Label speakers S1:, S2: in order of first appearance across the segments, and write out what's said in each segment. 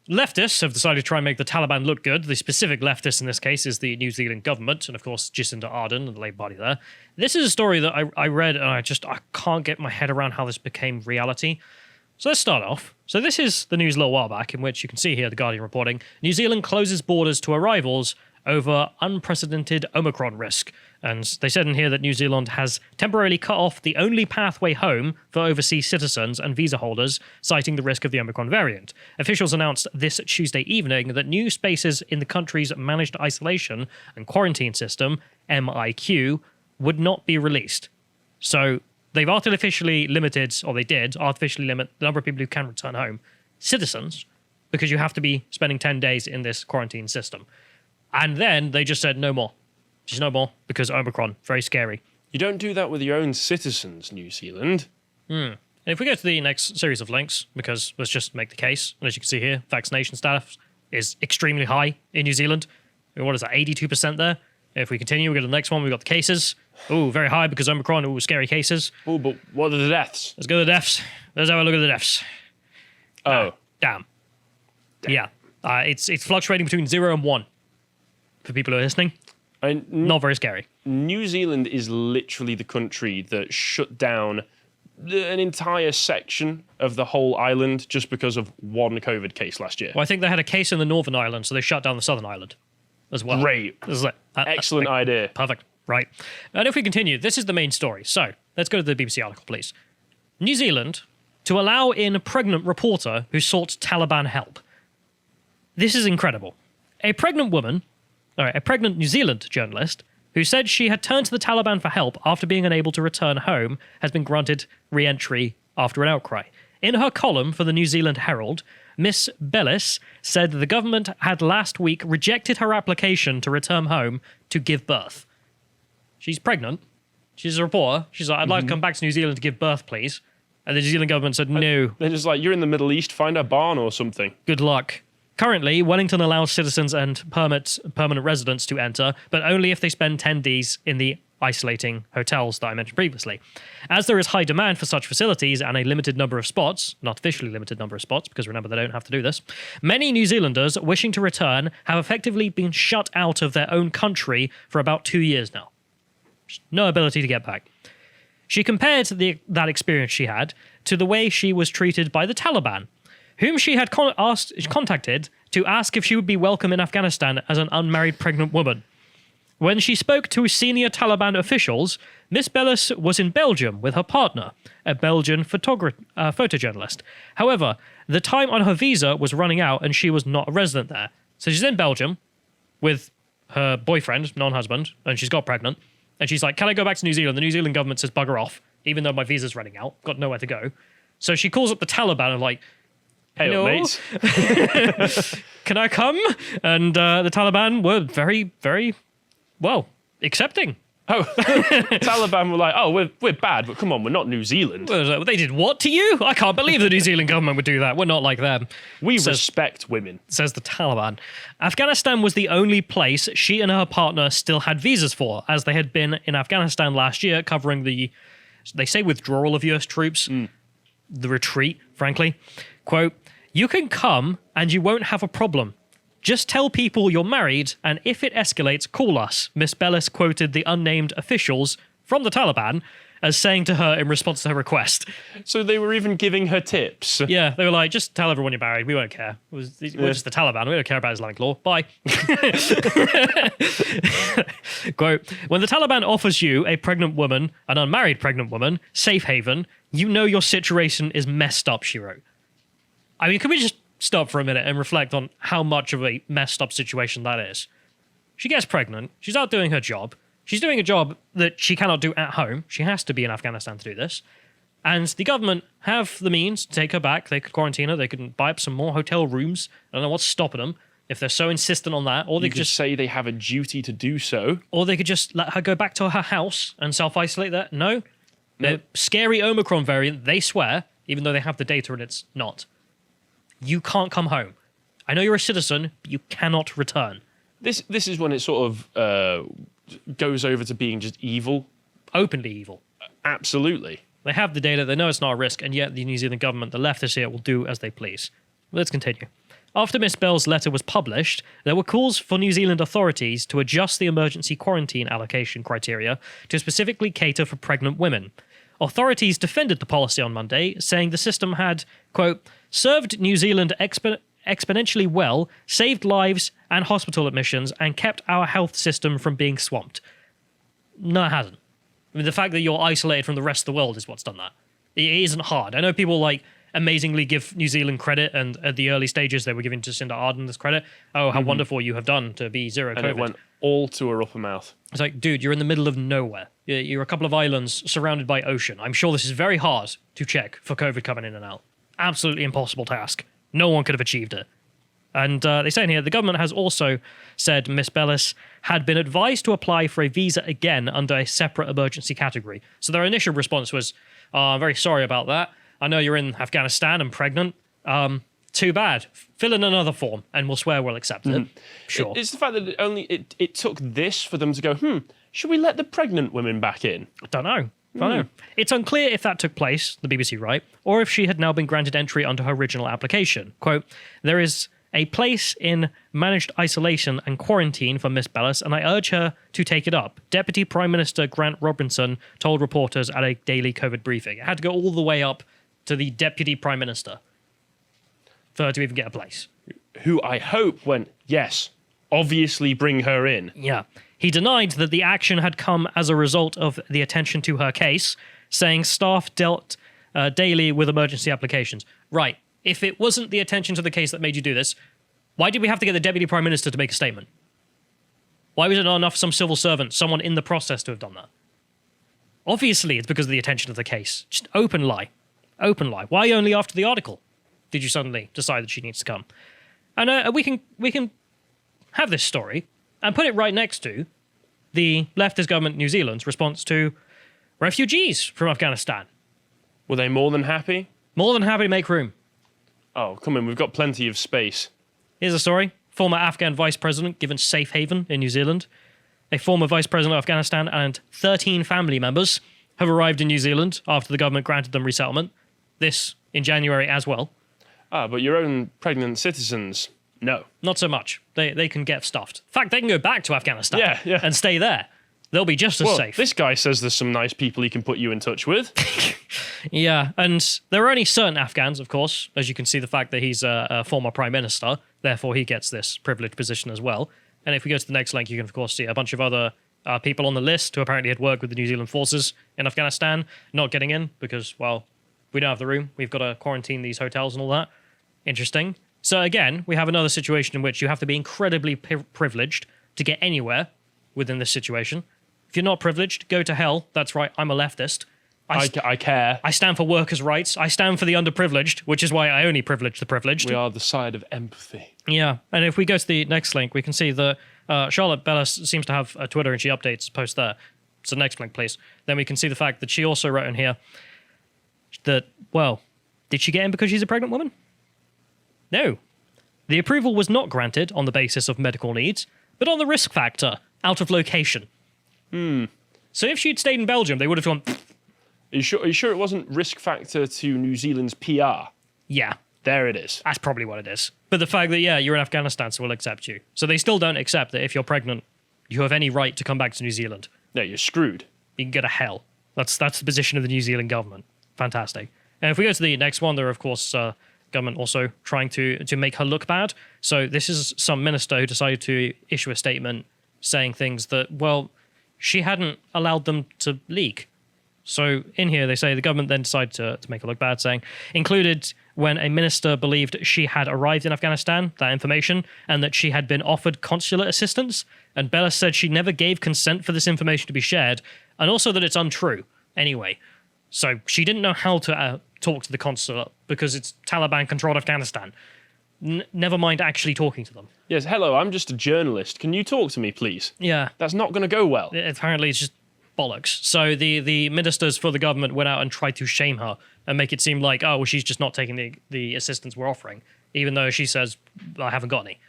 S1: leftists have decided to try and make the Taliban look good. The specific leftist in this case is the New Zealand government, and of course Jacinda Ardern and the Labour Party there. This is a story that I read, and I can't get my head around how this became reality. So let's start off. So this is the news a little while back, in which you can see here The Guardian reporting, New Zealand closes borders to arrivals over unprecedented Omicron risk. And they said in here that New Zealand has temporarily cut off the only pathway home for overseas citizens and visa holders, citing the risk of the Omicron variant. Officials announced this Tuesday evening that new spaces in the country's managed isolation and quarantine system, MIQ, would not be released. So they've artificially limited, or they did artificially limit the number of people who can return home, citizens, because you have to be spending 10 days in this quarantine system. And then they just said no more. Just no more, because Omicron, very scary.
S2: You don't do that with your own citizens, New Zealand.
S1: And if we go to the next series of links, because let's just make the case, and as you can see here, vaccination status is extremely high in New Zealand. What is that, 82% there? If we continue, we go to the next one, we've got the cases. Oh, very high because Omicron, scary cases.
S2: Oh, but what are the deaths?
S1: Let's go to the deaths. Let's have a look at the deaths.
S2: Oh.
S1: Damn. Yeah. It's fluctuating between 0 and 1 for people who are listening. Not very scary.
S2: New Zealand is literally the country that shut down an entire section of the whole island just because of one COVID case last year.
S1: Well, I think they had a case in the Northern Island, so they shut down the Southern Island as well.
S2: Great. Excellent idea.
S1: Perfect. Right. And if we continue, this is the main story. So let's go to the BBC article, please. New Zealand to allow in a pregnant reporter who sought Taliban help. This is incredible. A pregnant New Zealand journalist who said she had turned to the Taliban for help after being unable to return home has been granted re-entry after an outcry. In her column for the New Zealand Herald, Miss Bellis said the government had last week rejected her application to return home to give birth. She's pregnant. She's a reporter. She's like, I'd like to come back to New Zealand to give birth, please. And the New Zealand government said, no.
S2: They're just like, you're in the Middle East, find a barn or something.
S1: Good luck. Currently, Wellington allows citizens and permanent residents to enter, but only if they spend 10 days in the isolating hotels that I mentioned previously. As there is high demand for such facilities and a limited number of spots, not officially limited number of spots, because remember, they don't have to do this, many New Zealanders wishing to return have effectively been shut out of their own country for about 2 years now. No ability to get back. She compared that experience she had to the way she was treated by the Taliban, whom she had contacted to ask if she would be welcome in Afghanistan as an unmarried pregnant woman. When she spoke to senior Taliban officials, Miss Bellis was in Belgium with her partner, a Belgian photojournalist. However, the time on her visa was running out and she was not a resident there. So she's in Belgium with her boyfriend, non-husband, and she's got pregnant. And she's like, can I go back to New Zealand? The New Zealand government says bugger off, even though my visa's running out. Got nowhere to go. So she calls up the Taliban and like,
S2: hey,
S1: no.
S2: mates.
S1: Can I come? And the Taliban were very, very, well, accepting.
S2: Oh, Taliban were like, oh, we're bad, but come on, we're not New Zealand.
S1: They did what to you? I can't believe the New Zealand government would do that. We're not like them.
S2: We respect women. Says
S1: the Taliban. Afghanistan was the only place she and her partner still had visas for, as they had been in Afghanistan last year, covering they say withdrawal of US troops, the retreat, frankly. Quote, you can come and you won't have a problem. Just tell people you're married, and if it escalates, call us, Miss Bellis quoted the unnamed officials from the Taliban as saying to her in response to her request.
S2: So they were even giving her tips.
S1: Yeah, they were like, just tell everyone you're married. We won't care. We're just the Taliban. We don't care about Islamic law. Bye. Quote, when the Taliban offers you a pregnant woman, an unmarried pregnant woman, safe haven, you know your situation is messed up, she wrote. I mean, can we just stop for a minute and reflect on how much of a messed up situation that is? She gets pregnant. She's out doing her job. She's doing a job that she cannot do at home. She has to be in Afghanistan to do this. And the government have the means to take her back. They could quarantine her. They could buy up some more hotel rooms. I don't know what's stopping them if they're so insistent on that. Or they
S2: could just say they have a duty to do so.
S1: Or they could just let her go back to her house and self-isolate there. No. The scary Omicron variant, they swear, even though they have the data and it's not. You can't come home. I know you're a citizen, but you cannot return.
S2: This is when it sort of goes over to being just evil.
S1: Openly evil.
S2: Absolutely.
S1: They have the data, they know it's not a risk, and yet the New Zealand government, the leftists here, will do as they please. Let's continue. After Miss Bell's letter was published, there were calls for New Zealand authorities to adjust the emergency quarantine allocation criteria to specifically cater for pregnant women. Authorities defended the policy on Monday, saying the system had, quote, served New Zealand exponentially well, saved lives and hospital admissions, and kept our health system from being swamped. No, it hasn't. I mean, the fact that you're isolated from the rest of the world is what's done that. It isn't hard. I know people amazingly give New Zealand credit, and at the early stages they were giving Jacinda Ardern this credit. Oh, how wonderful you have done to be zero
S2: and
S1: COVID.
S2: it went all to her upper mouth.
S1: It's like, dude, you're in the middle of nowhere. You're a couple of islands surrounded by ocean. I'm sure this is very hard to check for COVID coming in and out. Absolutely impossible task. No one could have achieved it. And they say in here, the government has also said Miss Bellis had been advised to apply for a visa again under a separate emergency category. So their initial response was, I'm very sorry about that. I know you're in Afghanistan and pregnant. Too bad. Fill in another form and we'll swear we'll accept it. Sure.
S2: It's the fact that it took this for them to go, should we let the pregnant women back in?
S1: I don't know. It's unclear if that took place, the BBC write, or if she had now been granted entry under her original application. Quote, there is a place in managed isolation and quarantine for Miss Bellis, and I urge her to take it up. Deputy Prime Minister Grant Robinson told reporters at a daily COVID briefing. It had to go all the way up to the Deputy Prime Minister for her to even get a place.
S2: Who I hope went, yes, obviously bring her in.
S1: Yeah. He denied that the action had come as a result of the attention to her case, saying staff dealt daily with emergency applications. Right. If it wasn't the attention to the case that made you do this, why did we have to get the Deputy Prime Minister to make a statement? Why was it not enough for some civil servant, someone in the process to have done that? Obviously, it's because of the attention to the case. Just open lie. Open lie. Why only after the article did you suddenly decide that she needs to come? And we can have this story and put it right next to the leftist government New Zealand's response to refugees from Afghanistan.
S2: Were they more than happy?
S1: More than happy to make room.
S2: Oh, come in, we've got plenty of space.
S1: Here's a story. Former Afghan vice president given safe haven in New Zealand. A former vice president of Afghanistan and 13 family members have arrived in New Zealand after the government granted them resettlement. This in January as well.
S2: But your own pregnant citizens, no.
S1: Not so much. They can get stuffed. In fact, they can go back to Afghanistan and stay there. They'll be just as safe.
S2: This guy says there's some nice people he can put you in touch with.
S1: Yeah, and there are only certain Afghans, of course, as you can see the fact that he's a former prime minister, therefore he gets this privileged position as well. And if we go to the next link, you can, of course, see a bunch of other people on the list who apparently had worked with the New Zealand forces in Afghanistan not getting in because, well, we don't have the room. We've got to quarantine these hotels and all that. Interesting. So again, we have another situation in which you have to be incredibly privileged to get anywhere within this situation. If you're not privileged, go to hell. That's right, I'm a leftist.
S2: I care.
S1: I stand for workers' rights. I stand for the underprivileged, which is why I only privilege the privileged.
S2: We are the side of empathy.
S1: Yeah, and if we go to the next link, we can see that Charlotte Bellis seems to have a Twitter and she updates posts there. So next link, please. Then we can see the fact that she also wrote in here that, well, did she get in because she's a pregnant woman? No. The approval was not granted on the basis of medical needs, but on the risk factor, out of location. So if she'd stayed in Belgium, they would have gone...
S2: Are you sure it wasn't risk factor to New Zealand's PR?
S1: Yeah.
S2: There it is.
S1: That's probably what it is. But the fact that, yeah, you're in Afghanistan, so we'll accept you. So they still don't accept that if you're pregnant, you have any right to come back to New Zealand.
S2: No, you're screwed.
S1: You can go to hell. That's the position of the New Zealand government. Fantastic. And if we go to the next one, there are, of course, government also trying to make her look bad. So this is some minister who decided to issue a statement saying things that, well, she hadn't allowed them to leak. So in here, they say the government then decided to make her look bad, saying, included when a minister believed she had arrived in Afghanistan, that information, and that she had been offered consular assistance. And Bellis said she never gave consent for this information to be shared, and also that it's untrue anyway. So she didn't know how to talk to the consulate because it's Taliban-controlled Afghanistan. Never mind actually talking to them.
S2: Yes, hello, I'm just a journalist. Can you talk to me, please?
S1: Yeah.
S2: That's not going to go well.
S1: Apparently, it's just bollocks. So the ministers for the government went out and tried to shame her and make it seem like, oh, well, she's just not taking the assistance we're offering, even though she says, I haven't got any.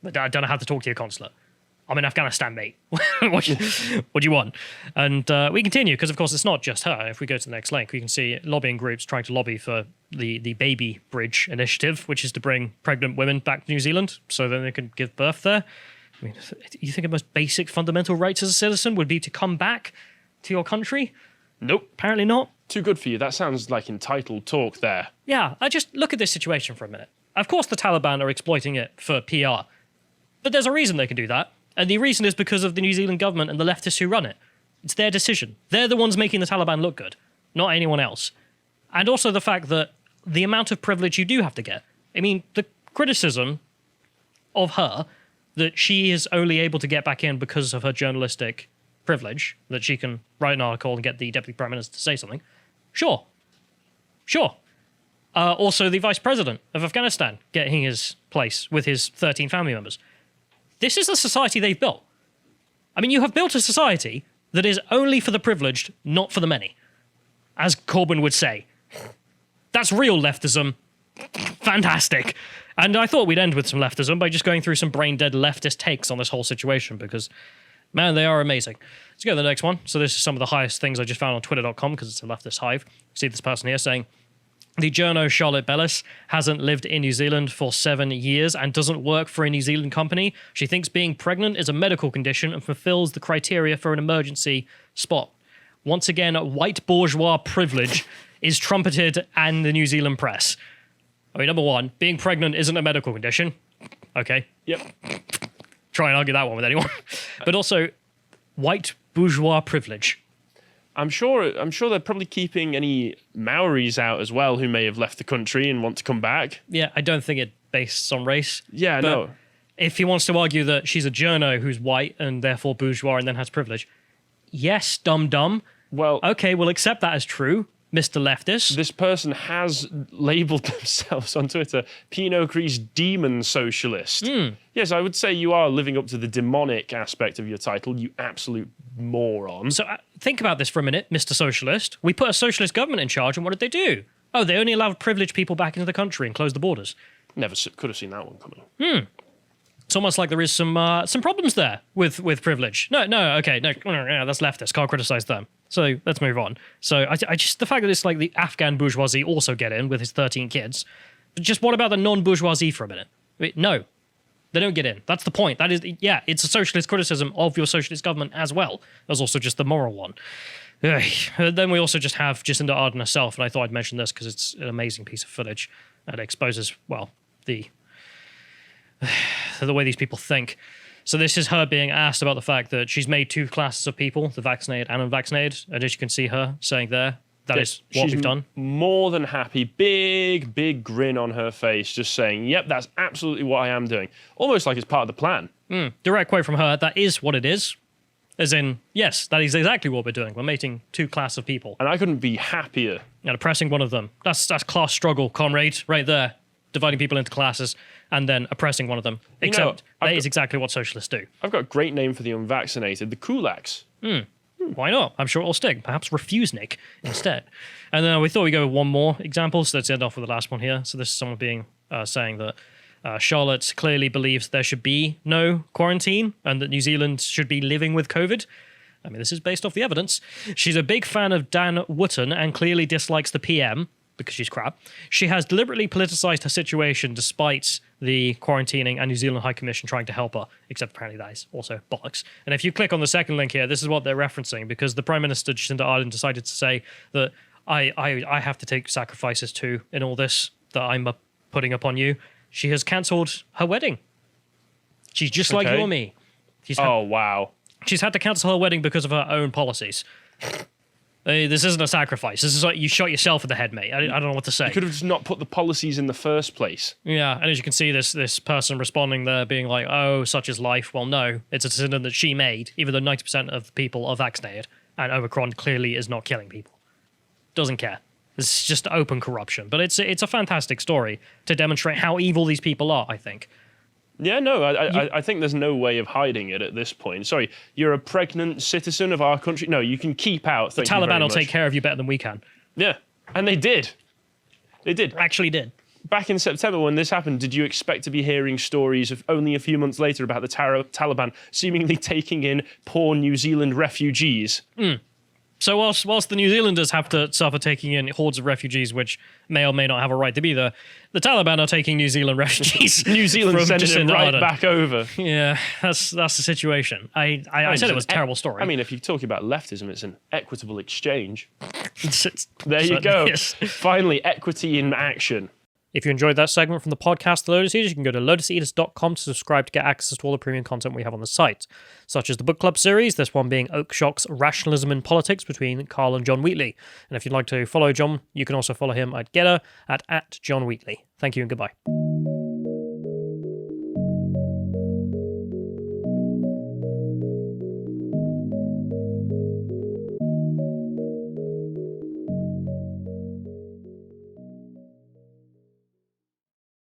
S1: But I don't know how to talk to your consulate. I'm in Afghanistan, mate. what do you want? And we continue, because, of course, it's not just her. If we go to the next link, we can see lobbying groups trying to lobby for the Baby Bridge initiative, which is to bring pregnant women back to New Zealand so then they can give birth there. I mean, you think the most basic fundamental rights as a citizen would be to come back to your country?
S2: Nope.
S1: Apparently not.
S2: Too good for you. That sounds like entitled talk there.
S1: Yeah, I just look at this situation for a minute. Of course the Taliban are exploiting it for PR, but there's a reason they can do that. And the reason is because of the New Zealand government and the leftists who run it. It's their decision. They're the ones making the Taliban look good, not anyone else. And also the fact that the amount of privilege you do have to get. I mean, the criticism of her that she is only able to get back in because of her journalistic privilege, that she can write an article and get the Deputy Prime Minister to say something. Sure. Also, the Vice President of Afghanistan getting his place with his 13 family members. This is the society they've built. I mean, you have built a society that is only for the privileged, not for the many. As Corbyn would say. That's real leftism. Fantastic. And I thought we'd end with some leftism by just going through some brain-dead leftist takes on this whole situation, because, man, they are amazing. Let's go to the next one. So this is some of the highest things I just found on twitter.com, because it's a leftist hive. See this person here saying, the journo Charlotte Bellis hasn't lived in New Zealand for 7 years and doesn't work for a New Zealand company. She thinks being pregnant is a medical condition and fulfills the criteria for an emergency spot. Once again, white bourgeois privilege is trumpeted in the New Zealand press. I mean, number one, being pregnant isn't a medical condition. Okay.
S2: Yep.
S1: Try and argue that one with anyone. But also, white bourgeois privilege.
S2: I'm sure they're probably keeping any Maoris out as well who may have left the country and want to come back.
S1: Yeah, I don't think it's based on race.
S2: Yeah,
S1: but
S2: no.
S1: If he wants to argue that she's a journo who's white and therefore bourgeois and then has privilege, yes, dumb.
S2: Well,
S1: okay, we'll accept that as true, Mr. Leftist.
S2: This person has labelled themselves on Twitter Pinot Gris demon socialist. Yes, I would say you are living up to the demonic aspect of your title, you absolute moron.
S1: So think about this for a minute, Mr. Socialist. We put a socialist government in charge, and what did they do? Oh, they only allowed privileged people back into the country and closed the borders.
S2: Never could have seen that one coming.
S1: It's almost like there is some problems there with privilege. No, that's leftist. Can't criticize them. So let's move on. So I just, the fact that it's like the Afghan bourgeoisie also get in with his 13 kids. But just what about the non-bourgeoisie for a minute? I mean, no, they don't get in. That's the point. That is, yeah, it's a socialist criticism of your socialist government as well. There's also just the moral one. Then we also just have Jacinda Ardern herself, and I thought I'd mention this because it's an amazing piece of footage that exposes, well, the way these people think. So this is her being asked about the fact that she's made two classes of people, the vaccinated and unvaccinated, and as you can see her saying there, that is what we've done.
S2: More than happy, big grin on her face, just saying, yep, that's absolutely what I am doing. Almost like it's part of the plan.
S1: Direct quote from her, that is what it is. As in, yes, that is exactly what we're doing. We're mating two classes of people.
S2: And I couldn't be happier.
S1: And oppressing one of them. That's class struggle, comrade, right there. Dividing people into classes and then oppressing one of them. Except that is exactly what socialists do.
S2: I've got a great name for the unvaccinated, the kulaks.
S1: Why not? I'm sure it'll stick. Perhaps Refusnik instead. And then we thought we'd go with one more example, so let's end off with the last one here. So this is someone being saying that Charlotte clearly believes there should be no quarantine and that New Zealand should be living with COVID. I mean, this is based off the evidence. She's a big fan of Dan Wootton and clearly dislikes the PM because she's crap. She has deliberately politicised her situation despite the quarantining and New Zealand High Commission trying to help her, except apparently that is also bollocks. And if you click on the second link here, this is what they're referencing, because the Prime Minister, Jacinda Ardern, decided to say that I have to take sacrifices too in all this that I'm putting upon you. She has cancelled her wedding. She's just like you or me.
S2: Wow.
S1: She's had to cancel her wedding because of her own policies. This isn't a sacrifice. This is like you shot yourself in the head, mate. I don't know what to say.
S2: You could have just not put the policies in the first place.
S1: Yeah, and as you can see, this person responding there being like, oh, such is life. Well, no, it's a decision that she made, even though 90% of the people are vaccinated, and Omicron clearly is not killing people. Doesn't care. It's just open corruption. But it's a fantastic story to demonstrate how evil these people are, I think.
S2: Yeah, no, I think there's no way of hiding it at this point. Sorry, you're a pregnant citizen of our country. No, you can keep out.
S1: The Taliban will take care of you better than we can.
S2: Yeah, and they did. They did.
S1: Actually did.
S2: back in September when this happened, did you expect to be hearing stories of only a few months later about the Taliban seemingly taking in poor New Zealand refugees?
S1: So whilst the New Zealanders have to suffer taking in hordes of refugees, which may or may not have a right to be there, the Taliban are taking New Zealand refugees.
S2: New Zealand
S1: from
S2: sending them
S1: Jacinda
S2: right
S1: Ardern.
S2: back over.
S1: Yeah, that's the situation. I said it was a terrible story.
S2: I mean, if you're talking about leftism, it's an equitable exchange.
S1: It's
S2: There you
S1: certainly
S2: go.
S1: is.
S2: Finally, equity in action.
S1: If you enjoyed that segment from the podcast The Lotus Eaters, you can go to lotuseaters.com to subscribe to get access to all the premium content we have on the site, such as the book club series, this one being Oakeshock's Rationalism in Politics between Carl and John Wheatley. And if you'd like to follow John, you can also follow him at Getter at John Wheatley. Thank you and goodbye.